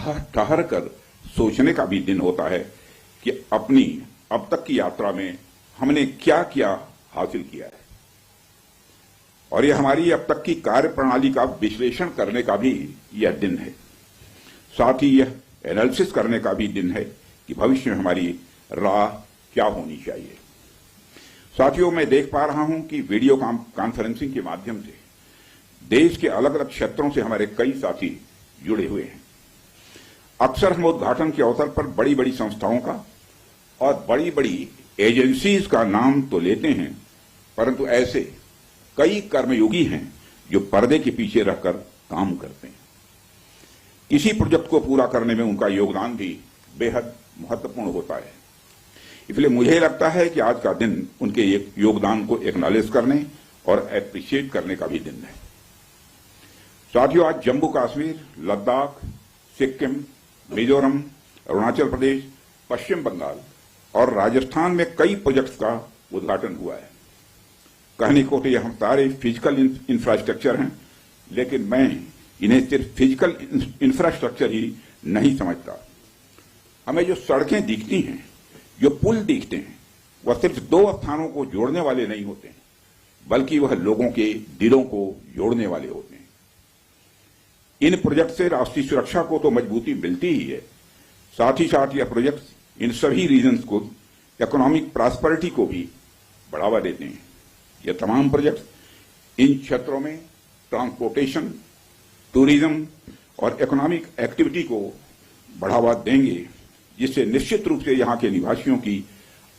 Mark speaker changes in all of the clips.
Speaker 1: ठहर कर सोचने का भी दिन होता है कि अपनी अब तक की यात्रा में हमने क्या क्या हासिल किया है, और यह हमारी अब तक की कार्य प्रणाली का विश्लेषण करने का भी यह दिन है। साथ ही यह एनालिसिस करने का भी दिन है कि भविष्य में हमारी राह क्या होनी चाहिए। साथियों, मैं देख पा रहा हूं कि वीडियो कॉन्फ्रेंसिंग के माध्यम से देश के अलग अलग क्षेत्रों से हमारे कई साथी जुड़े हुए हैं। अक्सर हम उद्घाटन के अवसर पर बड़ी बड़ी संस्थाओं का और बड़ी बड़ी एजेंसीज का नाम तो लेते हैं, परंतु ऐसे कई कर्मयोगी हैं जो पर्दे के पीछे रहकर काम करते हैं। इसी प्रोजेक्ट को पूरा करने में उनका योगदान भी बेहद महत्वपूर्ण होता है। इसलिए मुझे लगता है कि आज का दिन उनके योगदान को एक्नॉलेज करने और एप्रिशिएट करने का भी दिन है। साथियों, आज जम्मू कश्मीर, लद्दाख, सिक्किम, मिजोरम, अरुणाचल प्रदेश, पश्चिम बंगाल और राजस्थान में कई प्रोजेक्ट्स का उद्घाटन हुआ है। कहने को तो ये हम सारे फिजिकल इंफ्रास्ट्रक्चर हैं, लेकिन मैं इन्हें सिर्फ फिजिकल इंफ्रास्ट्रक्चर ही नहीं समझता। हमें जो सड़कें दिखती हैं, जो पुल दिखते हैं, वह सिर्फ दो स्थानों को जोड़ने वाले नहीं होते हैं, बल्कि वह लोगों के दिलों को जोड़ने वाले होते हैं। इन प्रोजेक्ट से राष्ट्रीय सुरक्षा को तो मजबूती मिलती ही है, साथ ही साथ यह प्रोजेक्ट इन सभी रीजन्स को इकोनॉमिक प्रॉस्पेरिटी को भी बढ़ावा देते हैं। यह तमाम प्रोजेक्ट इन क्षेत्रों में ट्रांसपोर्टेशन, टूरिज्म और इकोनॉमिक एक्टिविटी को बढ़ावा देंगे, जिससे निश्चित रूप से यहां के निवासियों की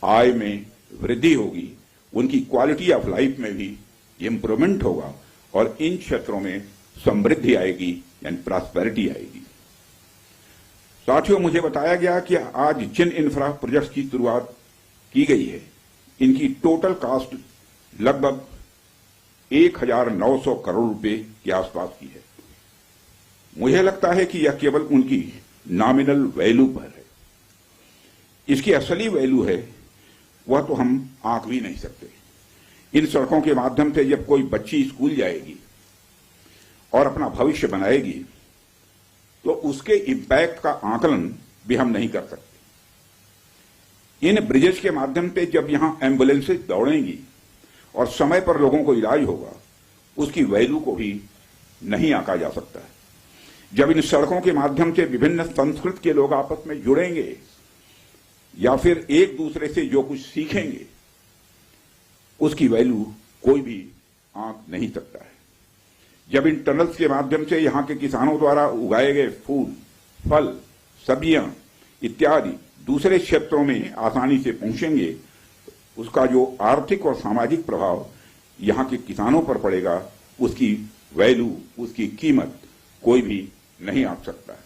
Speaker 1: आय में वृद्धि होगी, उनकी क्वालिटी ऑफ लाइफ में भी इंप्रूवमेंट होगा और इन क्षेत्रों में समृद्धि आएगी, यानी प्रॉस्पेरिटी आएगी। साथियों, मुझे बताया गया कि आज जिन इंफ्रा प्रोजेक्ट्स की शुरुआत की गई है, इनकी टोटल कॉस्ट लगभग 1900 करोड़ रुपए के आसपास की है। मुझे लगता है कि यह केवल उनकी नॉमिनल वैल्यू पर है। इसकी असली वैल्यू है वह तो हम आंक भी नहीं सकते। इन सड़कों के माध्यम से जब कोई बच्ची स्कूल जाएगी और अपना भविष्य बनाएगी, तो उसके इंपैक्ट का आकलन भी हम नहीं कर सकते। इन ब्रिजेस के माध्यम से जब यहां एम्बुलेंसेज दौड़ेंगी और समय पर लोगों को इलाज होगा, उसकी वैल्यू को भी नहीं आंका जा सकता है। जब इन सड़कों के माध्यम से विभिन्न संस्कृति के लोग आपस में जुड़ेंगे या फिर एक दूसरे से जो कुछ सीखेंगे, उसकी वैल्यू कोई भी आंक नहीं सकता है। जब इन टनल्स के माध्यम से यहां के किसानों द्वारा उगाए गए फूल, फल, सब्जियां इत्यादि दूसरे क्षेत्रों में आसानी से पहुंचेंगे, उसका जो आर्थिक और सामाजिक प्रभाव यहां के किसानों पर पड़ेगा, उसकी वैल्यू, उसकी कीमत कोई भी नहीं आंक सकता है।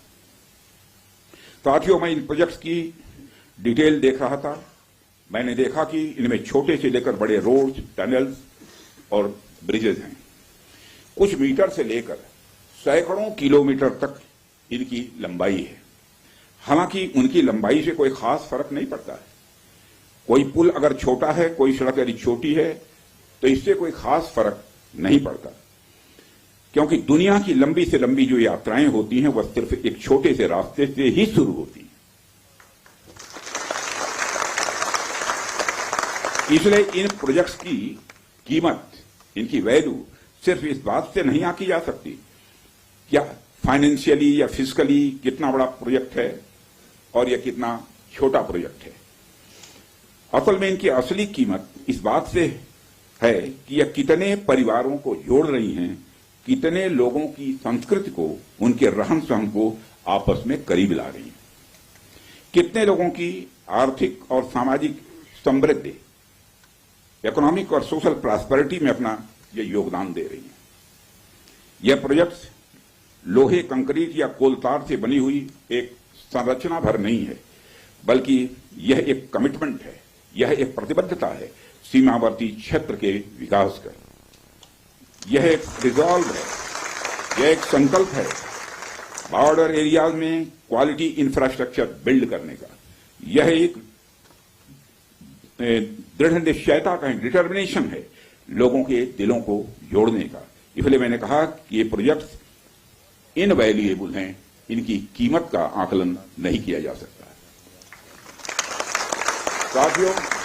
Speaker 1: साथियों, मैं इन प्रोजेक्ट्स की डिटेल देख रहा था। मैंने देखा कि इनमें छोटे से लेकर बड़े रोड्स, टनल्स और ब्रिजेज हैं। कुछ मीटर से लेकर सैकड़ों किलोमीटर तक इनकी लंबाई है। हालांकि उनकी लंबाई से कोई खास फर्क नहीं पड़ता है। कोई पुल अगर छोटा है, कोई सड़क यदि छोटी है, तो इससे कोई खास फर्क नहीं पड़ता, क्योंकि दुनिया की लंबी से लंबी जो यात्राएं होती हैं, वह सिर्फ एक छोटे से रास्ते से ही शुरू होती हैं। इसलिए इन प्रोजेक्ट्स की कीमत, इनकी वैल्यू सिर्फ इस बात से नहीं आंकी जा सकती क्या फाइनेंशियली या फिजिकली कितना बड़ा प्रोजेक्ट है और यह कितना छोटा प्रोजेक्ट है। असल में इनकी असली कीमत इस बात से है कि यह कितने परिवारों को जोड़ रही हैं, कितने लोगों की संस्कृति को, उनके रहन सहन को आपस में करीब ला रही हैं, कितने लोगों की आर्थिक और सामाजिक समृद्धि, इकोनॉमिक और सोशल प्रॉस्पेरिटी में अपना ये योगदान दे रही है। यह प्रोजेक्ट लोहे, कंक्रीट या कोलतार से बनी हुई एक संरचना भर नहीं है, बल्कि यह एक कमिटमेंट है, यह एक प्रतिबद्धता है सीमावर्ती क्षेत्र के विकास का। यह एक रिजॉल्व है, यह एक संकल्प है बॉर्डर एरियाज में क्वालिटी इंफ्रास्ट्रक्चर बिल्ड करने का। यह एक दृढ़ निश्चयता का डिटर्मिनेशन है लोगों के दिलों को जोड़ने का। इसलिए मैंने कहा कि ये प्रोजेक्ट्स इनवैल्यूएबल हैं इनकी कीमत का आकलन नहीं किया जा सकता। साथियों,